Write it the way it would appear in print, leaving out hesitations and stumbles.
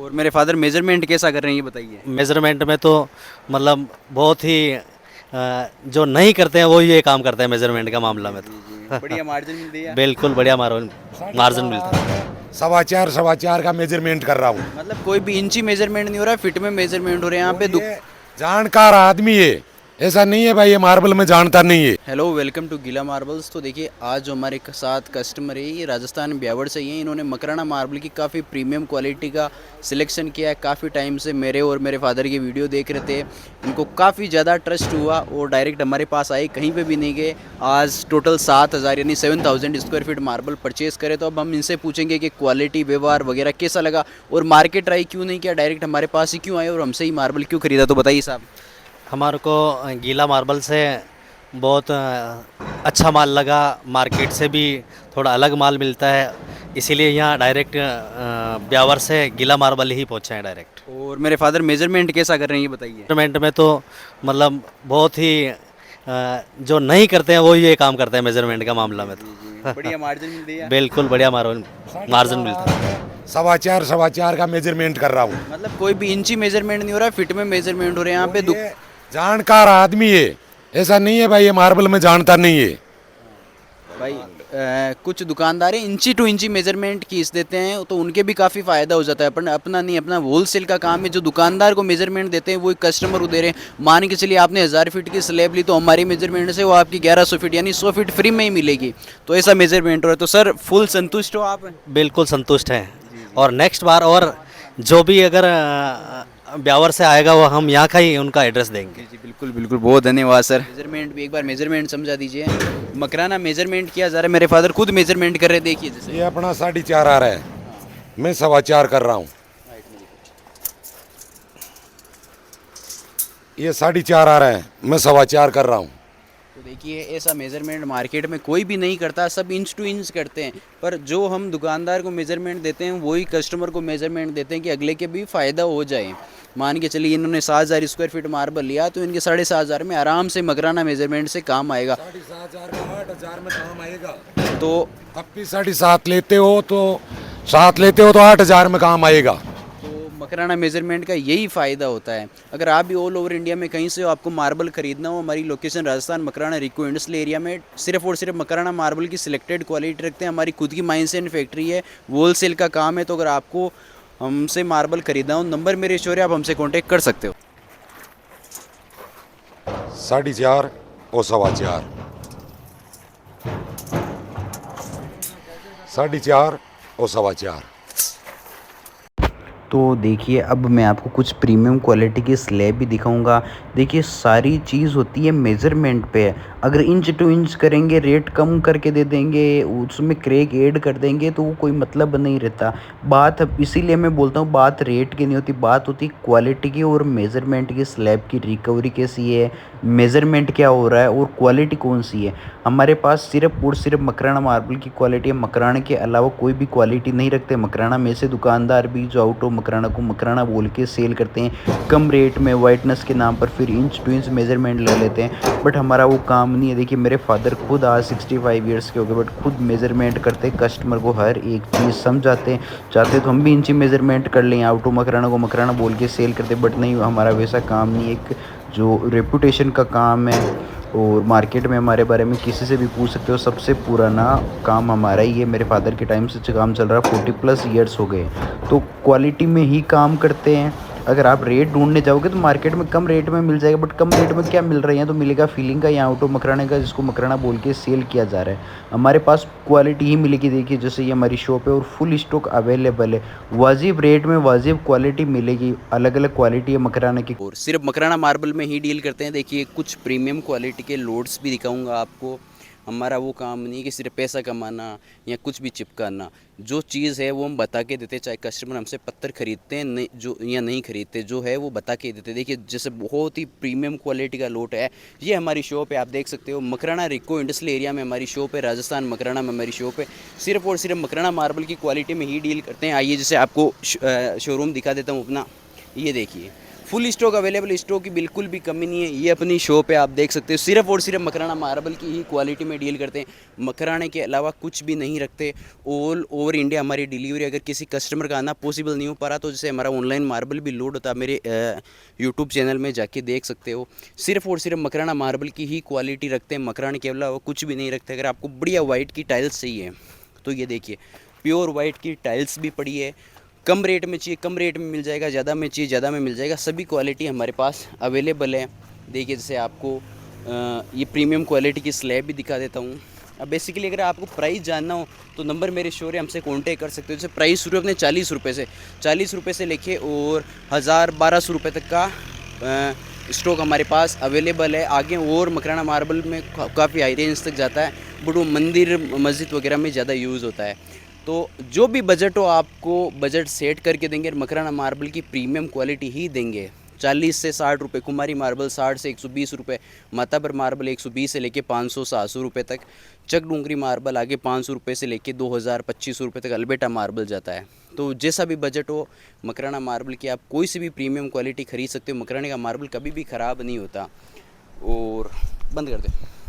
और मेरे father measurement कैसा कर रहे हैं ये बताइए। मेज़रमेंट में तो मतलब बहुत ही जो नहीं करते हैं वो ये काम करते हैं मेज़रमेंट का मामला में जी जी तो बढ़िया मार्जिन मिलती है। बिल्कुल बढ़िया मार्जिन मिलता है। सवा चार का मेजरमेंट कर रहा हूँ। मतलब कोई भी इंची मेजरमेंट नहीं हो रहा है, फिट में मेजरमेंट हो रहे हैं यहाँ और पे ये जानकार आदमी है, ऐसा नहीं है भाई ये मार्बल में जानता नहीं है। हेलो वेलकम टू गीला मार्बल्स। तो देखिए आज जो हमारे साथ कस्टमर है ये राजस्थान ब्यावर से ही हैं। इन्होंने मकराना मार्बल की काफ़ी प्रीमियम क्वालिटी का सिलेक्शन किया है। काफ़ी टाइम से मेरे और मेरे फादर की वीडियो देख रहे थे, इनको काफ़ी ज़्यादा ट्रस्ट हुआ और डायरेक्ट हमारे पास आए, कहीं पे भी नहीं गए। आज टोटल 7,000 यानी 7,000 स्क्वायर फीट मार्बल परचेज़ करे। तो अब हम इनसे पूछेंगे कि क्वालिटी व्यवहार वगैरह कैसा लगा और मार्केट ट्राई क्यों नहीं किया, डायरेक्ट हमारे पास ही क्यों आए और हमसे ही मार्बल क्यों खरीदा। तो बताइए साहब। हमारे को गीला मार्बल से बहुत अच्छा माल लगा, मार्केट से भी थोड़ा अलग माल मिलता है, इसीलिए यहाँ डायरेक्ट ब्यावर से गीला मार्बल ही पहुँचे हैं डायरेक्ट। और मेरे फादर मेजरमेंट कैसा कर रहे हैं ये बताइए। मेजरमेंट में तो मतलब बहुत ही जो नहीं करते हैं वो ये काम करते हैं मेजरमेंट का मामला में तो बढ़िया मार्जिन मिलती है। बिल्कुल बढ़िया मार्जिन मिलता है। सवा चार का मेजरमेंट कर रहा हूँ। मतलब कोई भी इंची मेजरमेंट नहीं हो रहा है, फिट में मेजरमेंट हो रहे हैं यहाँ पे। और ये जानकार आदमी है, ऐसा नहीं है भाई ये मार्बल में जानता नहीं है। भाई कुछ दुकानदार हैं इंची टू इंची मेजरमेंट खींच देते हैं, तो उनके भी काफ़ी फ़ायदा हो जाता है। अपन अपना नहीं, अपना होलसेल का काम है। जो दुकानदार को मेजरमेंट देते हैं वो कस्टमर को दे रहे हैं। मान के चलिए आपने 1000 फीट की स्लैब ली, तो हमारी मेजरमेंट से वो आपकी 1100 फीट यानी 100 फीट फ्री में ही मिलेगी। तो ऐसा मेजरमेंट हो रहा है। तो सर फुल संतुष्ट हो आप? बिल्कुल संतुष्ट हैं और नेक्स्ट बार और जो भी अगर ब्यावर से आएगा वो हम यहाँ का ही उनका एड्रेस देंगे। जी बिल्कुल बिल्कुल, बहुत धन्यवाद सर। मेजरमेंट भी एक बार मेजरमेंट समझा दीजिए। मकराना मेजरमेंट किया जा रहा है, मेरे फादर खुद मेजरमेंट कर रहे, देखिए जैसे। ये अपना 4.5 आ रहा है, मैं 4.25 कर रहा हूँ। ये 4.5 आ रहा है, मैं 4.25 कर रहा हूँ। तो देखिए ऐसा मेज़रमेंट मार्केट में कोई भी नहीं करता, सब इंच टू इंच करते हैं। पर जो हम दुकानदार को मेज़रमेंट देते हैं वही कस्टमर को मेज़रमेंट देते हैं कि अगले के भी फ़ायदा हो जाए। मान के चलिए इन्होंने 7,000 स्क्वायर फीट मार्बल लिया, तो इनके 7,500 में आराम से मकराना मेज़रमेंट से काम आएगा। 7.5 का 8,000 में काम आएगा। तो अब भी 7.5 लेते हो तो 7 लेते हो तो 8,000 में काम आएगा। तो मकराना मेजरमेंट का यही फ़ायदा होता है। अगर आप भी ऑल ओवर इंडिया में कहीं से आपको मार्बल खरीदना हो, हमारी लोकेशन राजस्थान मकराना रिको इंडस्ट्रियल एरिया में सिर्फ और सिर्फ मकराना मार्बल की सिलेक्टेड क्वालिटी रखते हैं। हमारी खुद की माइंस एंड फैक्ट्री है, होलसेल का काम है। तो अगर आपको हमसे मार्बल खरीदना हो, नंबर मेरे शोर है, आप हमसे कॉन्टेक्ट कर सकते हो। 4.5 और 4.25, 4.5 और 4.25। तो देखिए अब मैं आपको कुछ प्रीमियम क्वालिटी की स्लैब भी दिखाऊंगा। देखिए सारी चीज़ होती है मेज़रमेंट पे। अगर इंच टू इंच करेंगे, रेट कम करके दे देंगे, उसमें क्रैक ऐड कर देंगे, तो वो कोई मतलब नहीं रहता। बात अब इसीलिए मैं बोलता हूँ, बात रेट की नहीं होती, बात होती क्वालिटी की और मेज़रमेंट की। स्लैब की रिकवरी कैसी है, मेज़रमेंट क्या हो रहा है और क्वालिटी कौन सी है। हमारे पास सिर्फ और सिर्फ मकराना मार्बल की क्वालिटी है। मकराना के अलावा कोई भी क्वालिटी नहीं रखते। मकराना में से दुकानदार भी जो आउट ऑफ मकराना को मकराना बोल के सेल करते हैं कम रेट में वाइटनेस के नाम पर, फिर इंच टू इंच मेजरमेंट ले लेते हैं। बट हमारा वो काम नहीं है। देखिए मेरे फादर खुद आज 65 ईयर्स के हो गए, बट खुद मेजरमेंट करते, कस्टमर को हर एक चीज़ समझाते हैं। चाहते तो हम भी इंची मेजरमेंट कर लें, आउट ऑफ मकराना को मकराना बोल के सेल करते, बट नहीं, हमारा वैसा काम नहीं है। एक जो रेपुटेशन का काम है, और मार्केट में हमारे बारे में किसी से भी पूछ सकते हो, सबसे पुराना काम हमारा ही है। मेरे फादर के टाइम से काम चल रहा है, 40+ ईयर्स हो गए। तो क्वालिटी में ही काम करते हैं। अगर आप रेट ढूंढने जाओगे तो मार्केट में कम रेट में मिल जाएगा, बट कम रेट में क्या मिल रहा है, यहाँ तो मिलेगा फीलिंग का, यहाँ ऑटो मकराने का, जिसको मकराना बोल के सेल किया जा रहा है। हमारे पास क्वालिटी ही मिलेगी। देखिए जैसे ये हमारी शॉप है और फुल स्टॉक अवेलेबल है, वाजिब रेट में वाजिब क्वालिटी मिलेगी। अलग अलग क्वालिटी है मकराना की और सिर्फ मकराना मार्बल में ही डील करते हैं। देखिए कुछ प्रीमियम क्वालिटी के लोड्स भी दिखाऊंगा आपको। हमारा वो काम नहीं कि सिर्फ पैसा कमाना या कुछ भी चिपकाना। जो चीज़ है वो हम बता के देते, चाहे कस्टमर हमसे पत्थर खरीदते हैं नहीं जो या नहीं खरीदते, जो है वो बता के देते। देखिए जैसे बहुत ही प्रीमियम क्वालिटी का लोट है। ये हमारी शॉप है, आप देख सकते हो, मकराना रिको इंडस्ट्रियल एरिया में हमारी शॉप है, राजस्थान मकराना में हमारी शॉप है। सिर्फ और सिर्फ मकराना मार्बल की क्वालिटी में ही डील करते हैं। आइए जैसे आपको शोरूम दिखा देता हूँ अपना। ये देखिए फुल स्टॉक अवेलेबल, स्टॉक की बिल्कुल भी कमी नहीं है। ये अपनी शॉप है, आप देख सकते हो, सिर्फ और सिर्फ मकराना मार्बल की ही क्वालिटी में डील करते हैं। मकराने के अलावा कुछ भी नहीं रखते। ऑल ओवर इंडिया हमारी डिलीवरी, अगर किसी कस्टमर का आना पॉसिबल नहीं हो पा रहा तो जैसे हमारा ऑनलाइन मार्बल भी लोड होता है, मेरे यूट्यूब चैनल में जाके देख सकते हो। सिर्फ और सिर्फ मकराना मार्बल की ही क्वालिटी रखते हैं, मकराने के अलावा कुछ भी नहीं रखते। अगर आपको बढ़िया वाइट की टाइल्स चाहिए तो ये देखिए, प्योर वाइट की टाइल्स भी पड़ी है। कम रेट में चाहिए कम रेट में मिल जाएगा, ज़्यादा में चाहिए ज़्यादा में मिल जाएगा। सभी क्वालिटी हमारे पास अवेलेबल है। देखिए जैसे आपको ये प्रीमियम क्वालिटी की स्लैब भी दिखा देता हूँ। अब बेसिकली अगर आपको प्राइस जानना हो तो नंबर मेरे शो है, हमसे कांटेक्ट कर सकते हो। जैसे प्राइस शुरू अपने 40 रुपये से, 40 रुपये से लेके और 1000-1200 रुपये तक का स्टॉक हमारे पास अवेलेबल है। आगे और मकराना मार्बल में काफ़ी हाई रेंज तक जाता है, बट वो मंदिर मस्जिद वगैरह में ज़्यादा यूज़ होता है। तो जो भी बजट हो आपको बजट सेट करके देंगे, मकराना मार्बल की प्रीमियम क्वालिटी ही देंगे। 40 से 60 रुपये कुमारी मार्बल, 60 से 120 रुपये माताबर मार्बल, 120 से लेके 500-700 रुपये तक चक डूंगरी मार्बल, आगे 500 रुपये से लेके 2000-2500 रुपये तक अल्बेटा मार्बल जाता है। तो जैसा भी बजट हो, मकराना मार्बल की आप कोई सी भी प्रीमियम क्वालिटी ख़रीद सकते हो। मकराने का मार्बल कभी भी ख़राब नहीं होता। और बंद कर दे।